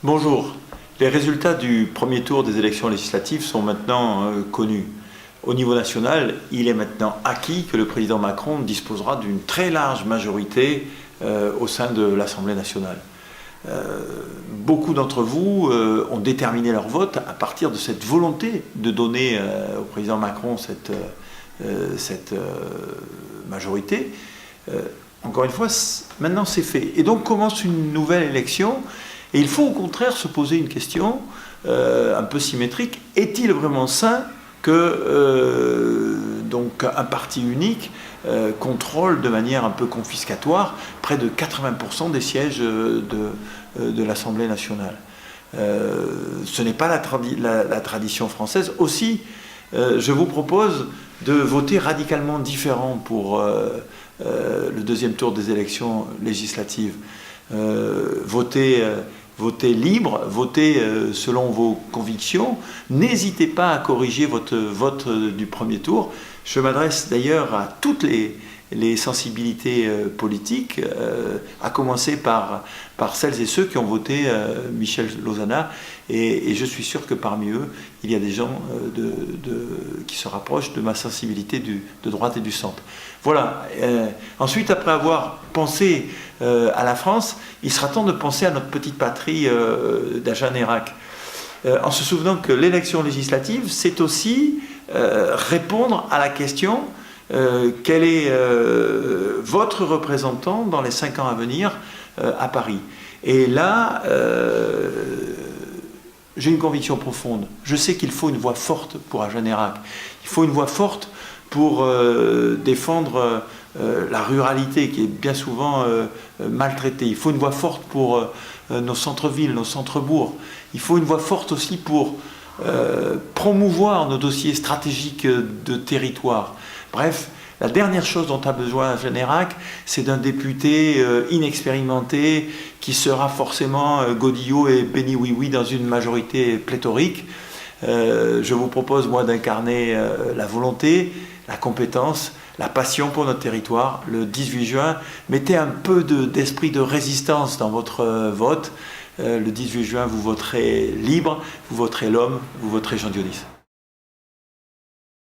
Bonjour. Les résultats du premier tour des élections législatives sont maintenant connus. Au niveau national, il est maintenant acquis que le président Macron disposera d'une très large majorité au sein de l'Assemblée nationale. Beaucoup d'entre vous ont déterminé leur vote à partir de cette volonté de donner au président Macron cette majorité. Encore une fois, maintenant c'est fait. Et donc commence une nouvelle élection. Et il faut au contraire se poser une question un peu symétrique. Est-il vraiment sain que donc un parti unique contrôle de manière un peu confiscatoire près de 80% des sièges de l'Assemblée nationale? Ce n'est pas la tradition française. Aussi, je vous propose de voter radicalement différent pour le deuxième tour des élections législatives. Votez libre, votez selon vos convictions. N'hésitez pas à corriger votre vote du premier tour. Je m'adresse d'ailleurs à toutes les sensibilités politiques, à commencer par celles et ceux qui ont voté Michel Lozana. Et je suis sûr que parmi eux, il y a des gens qui se rapprochent de ma sensibilité de droite et du centre. Voilà. Ensuite, après avoir pensé à la France, il sera temps de penser à notre petite patrie d'Agen-Eyrac. En se souvenant que l'élection législative, c'est aussi répondre à la question quel est votre représentant dans les 5 ans à venir à Paris. Et là, j'ai une conviction profonde. Je sais qu'il faut une voix forte pour Agen-Eyrac. Il faut une voix forte pour défendre la ruralité qui est bien souvent maltraitée. Il faut une voix forte pour nos centres-villes, nos centres-bourgs. Il faut une voix forte aussi pour promouvoir nos dossiers stratégiques de territoire. Bref, la dernière chose dont a besoin Agen-Eyrac, c'est d'un député inexpérimenté qui sera forcément godillot et béni oui-oui dans une majorité pléthorique. Je vous propose, moi, d'incarner la volonté, la compétence, la passion pour notre territoire. Le 18 juin, mettez un peu d'esprit de résistance dans votre vote. Le 18 juin, vous voterez libre, vous voterez l'homme, vous voterez Jean Dionys.